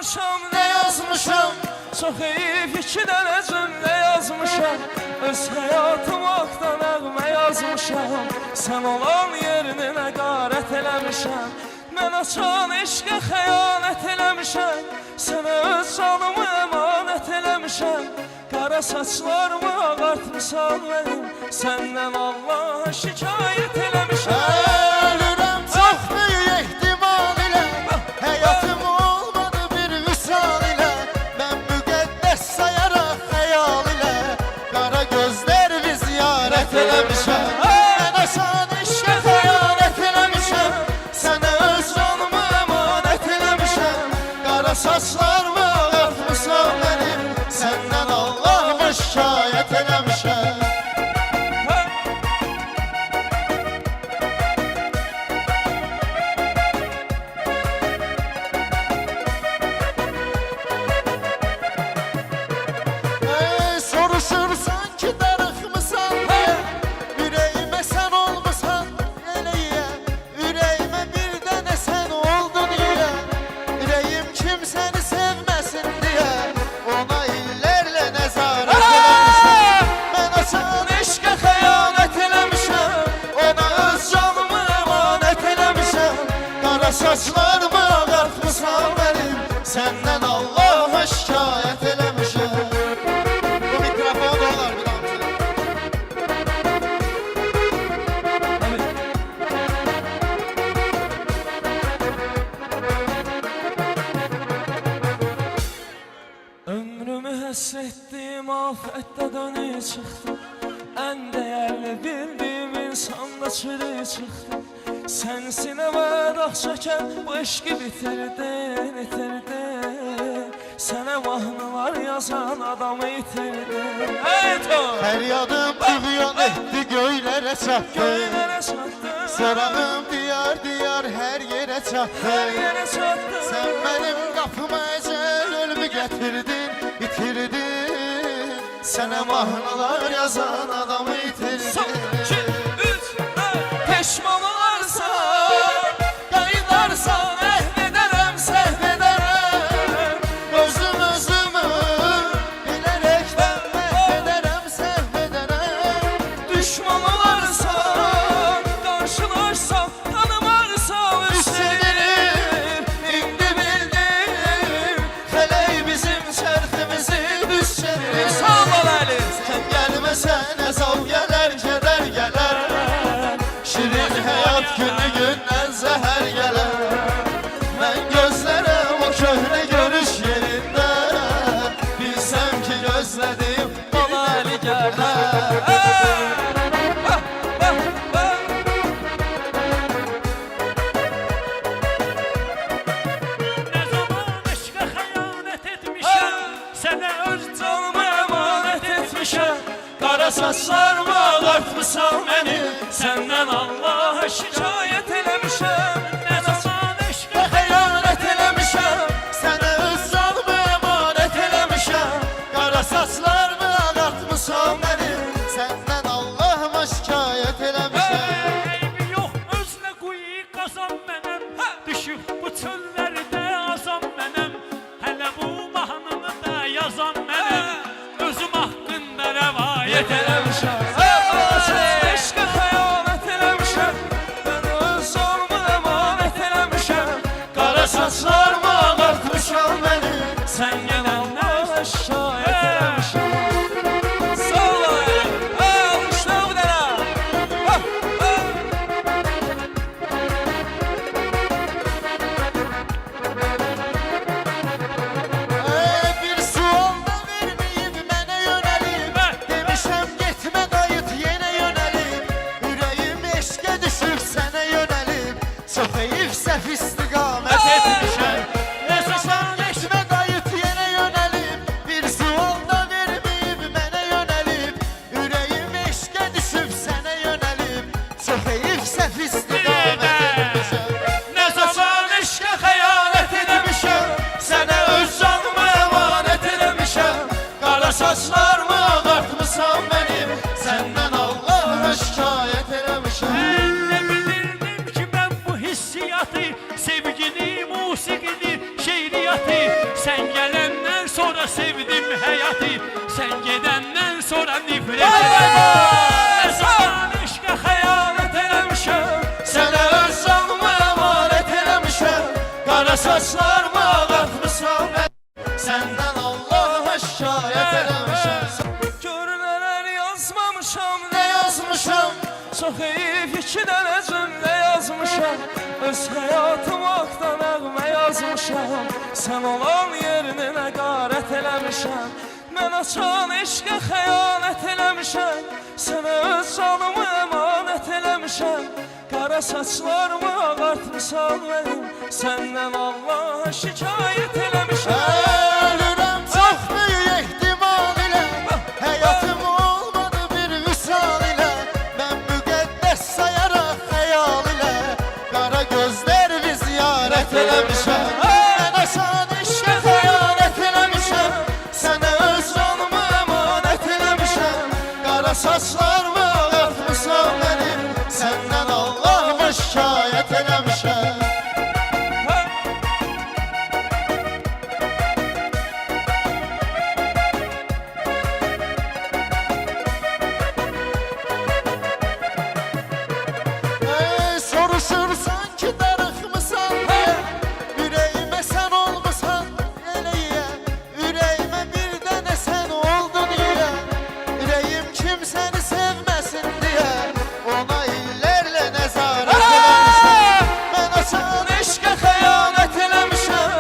almışam, ne yazmışam? Çok heyif iki dənə cümlə yazmışam. Öz həyatım haqda nəğmə yazmışam. Sən olan yerini nəqarət eləmişəm. Mən açan eşqə xəyanət eləmişəm. Sənə öz canımı əmanət eləmişəm. Qara saçlarımı ağartmışam mənim. Səndən Allaha şikayət eləmişəm. Ölürəm çox böyük ehtimal ilə. Həyatım olmadı bir vüsal ilə. Mən müqəddəs sayaraq xəyal ilə. Qara gözlər biz ziyarət eləmişəm. Mən asan eşqə xəyanət eləmişəm. Sənə öz canımı əmanət eləmişəm. Qara saçlarımı ağartmışam mənim. Səndən Allah'ıma şikayət eləmişəm. Soruşursan ki darıxmısan diye. Ürəyimə sən olmusan eləyə. Ürəyimə bir dənə sən oldun niyə. Ürəyim kimsəni sevməsin diye. Ona illərlə nəzarət eləmişəm. Mən asan eşqə xəyanət eləmişəm. Ona öz canımı əmanət eləmişəm. Qara saçlarımı ağartmışam mənim. Səndən Allah'a şikayət eləmişəm. Ömrümü həssetdim, afətdə dönüb çıxdım. Ən dəyərli bildiyim insanda çürüyüb çıxdım. Sən sinəmə dağ çəkən bu eşqi bitirdin, itirdin. Sənə mahnılar yazan adamı itirdin. Fəryadım tüğyan etdi göylərə çatdı. Göylərə çatdı. Sorağım diyar diyar hər yerə çatdı. Hər yerə çatdı. Sən mənim qapıma əcəl ölümü gətirdin, itirdin. Sənə mahnılar yazan adamı itirdin. Son, iki, üç, dörd. Peşman olarsan, qayıdarsan, əhv edərəm, səhv edərəm. Özümü bilərəkdən məhv edərəm, səhv edərəm. Düşman olarsan, qarşılarsan, tanımarsan, üstlenir. İndi bildim, fələk bizim çərximizi düz çevirir. Sağ ol Əli. Sən gəlməsən əzab gələr, kədər gələr. Şirin həyat günü gündən zəhər gələr. Mən gözlərəm o köhnə görüş yerində. Bilsəm ki gözlədim Bala Əli gələr. Ne zaman eşqə xəyanət etmişəm, sənə öz Canımı əmanət etmişəm. Qara saçlarımı ağartmışam mənim. Səndən Allaha şikayət eləmişəm. ne zaman eşqə xəyanət eləmişəm. Sənə öz canımı əmanət eləmişəm. Qara saçlarımı ağartmışam mənim. Səndən Allah'ıma şikayət eləmişəm. eybi yox, özünə quyu qazan mənəm. Düşüb bu çöllərdə azam mənəm. Hələ bu mahnını da yazan mənəm. Özüm haqqında rəvayət Eləmişəm. Eşqə xəyanət eləmişəm. Mən öz canımı əmanət eləmişəm. Qara saçlarımı ağartmışam mənim. Səndən Allaha şikayət eləmişəm. Sağ ol Əli. Almışlar bu dənə. Bir sual da verməyib mənə yönəlib. Demişəm getmə qayıt yenə yönəlib. Ürəyim eşqə düşüb sənə yönəlib. Çox heyif səhv istiqamət etmişəm. gedəndən sonra nifrət Vay, vay, edirəm. vay. Nə zaman eşqə xəyanət eləmişəm, Sənə öz canımı əmanət eləmişəm. Qara saçlarımı ağartmısan mən, səndən Allaha şikayət eləmişəm. Gör nələr yazmamışam, nə yazmışam. Çox heyif iki dənə cümlə yazmışam. Öz həyatım haqqda nəğmə yazmışam. Sən olan yerini nəqarət eləmişəm. Mən açan eşqə xəyanət eləmişəm. Sənə öz canımı əmanət eləmişəm. Qara saçlarımı ağartmışam mənim, səndən Allaha şikayət eləmişəm. Ölürəm çox böyük ehtimal ilə, həyatım olmadı bir vüsal ilə. Mən müqəddəs sayaraq xəyal ilə, qara gözlər bir ziyarət eləmişəm. Mən asan eşqə xəyanət eləmişəm, sənə öz canımı əmanət eləmişəm. Qara saçlarımı ağartmışam mənim, səndən Allahıma şikayət eləmişəm. Soruşursan ki darıxmısan diye, ürəyimə sən olmusan eləyə. Ürəyimə bir dənə sən oldun niyə? Ürəyim kimsəni sevməsin diye, ona illərlə nəzarət eləmişəm. Mən açan Eşqə xəyanət eləmişəm,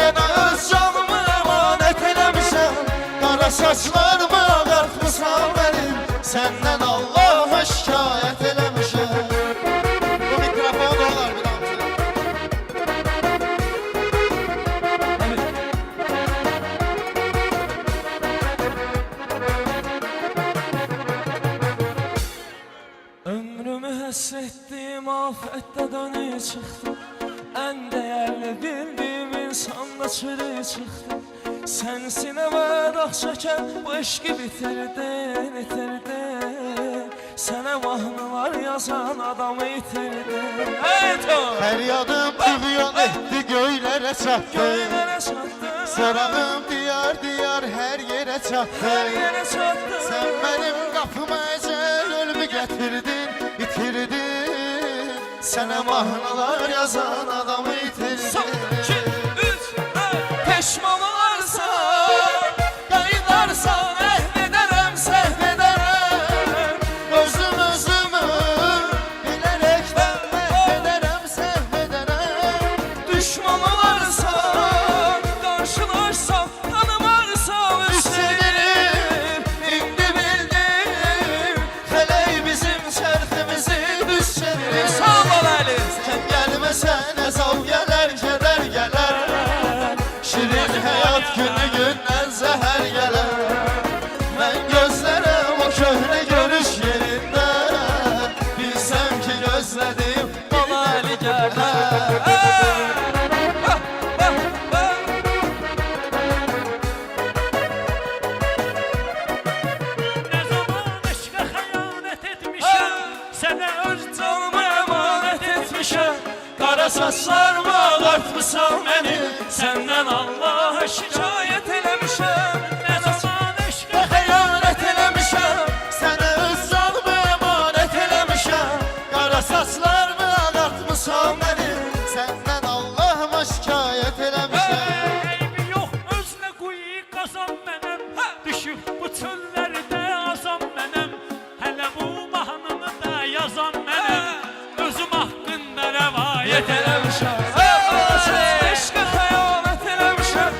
ona öz canımı əmanət eləmişəm. qara saçlarımı ağartmışam mənim, səndən Allahıma şikayət eləmişəm. Bu mikrofon da olar bir amca. Ömrümü həss etdim, afətdə dönüb çıxdım. Ən dəyərli bildiyim insanda çürüyüb çıxdım. Sən sinəmə dağ çəkən bu eşqi bitirdin, itirdin. Sənə mahnılar yazan adamı itirdin. Hey Tom! Fəryadım tüğyan etdi göylərə çatdı. Göylərə çatdın, Sorağım diyar diyar hər yerə çatdı. hər yerə çatdın. Sən mənim qapıma əcəl ölümü gətirdin, itirdin. Sənə mahnılar yazan adamı Son, itirdin. iki, üç, dörd. Peşman olarsan, qayıdarsan, əhv edərəm, səhv edərəm. Özümü bilərəkdən məhv edərəm, səhv edərəm. Düşman olarsan, qarşılarsan, tanımarsan, üstlenir. İndi bildim, Fələk bizim çərximizi düz çevirir. sağ ol Əli. Sən gəlməsən əzab gələr, kədər gələr. Şirin həyat günü gündən zəhər gələr. Mən gözlərəm o köhnə görüş yerində. Bilsəm ki gözlədim Bala Əli gələr. nə zaman eşqə xəyanət etmişəm, sənə öz Canımı əmanət etmişəm. Qara saçlarımı ağartmışam mənim, səndən Allaha şikayət eləmişəm. nə zaman eşqə xəyanət eləmişəm. Sənə öz canımı əmanət eləmişəm. Qara saçlarımı ağartmışam mənim, səndən Allahıma şikayət eləmişəm. eybi yox, özünə quyu qazan mənəm. Düşüb bu çöllərdə azam mənəm. Hələ bu mahnını da yazan mənəm. Özüm haqqında rəvayət Eləmişəm, eşqə xəyanət eləmişəm.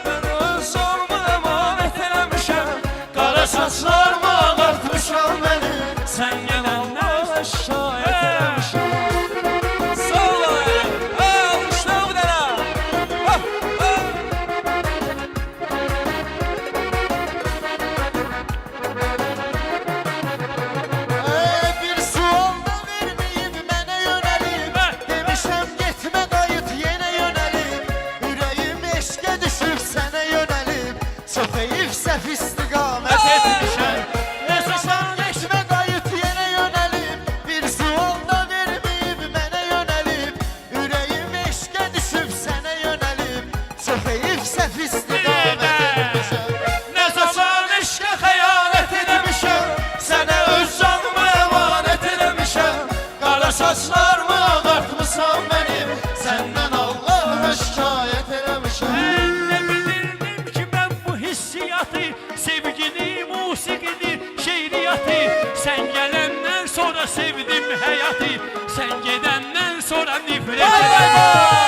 Mən öz canımı əmanət eləmişəm. Qara saçlarımı ağartmışam mənim, səndən Allaha şikayət eləmişəm. Sağ ol Əli, almışlar bu dənə. Bir sual da verməyib mənə yönəlib. Demişəm getmə qayıt yenə yönəlib. Ürəyim eşqə düşüb sənə yönəlib. Çox heyif səhv istiqamət etmişəm. Nə zaman getmə qayıt yenə yönəlib. Bir sual da verməyib mənə yönəlib. Ürəyim eşqə düşüb sənə yönəlib. Çox heyif səhv istiqamət etmişəm. Nə zaman eşqə xəyanət saçlarımı ağartmısan benim Senden Allah'a şikayet eləmişəm Ben ne bilirdim ki ben bu hissiyatı Sevgini, musikini, şeiriyatı Sen gelenden sonra sevdim hayatı Sen gidenden sonra nifret ederim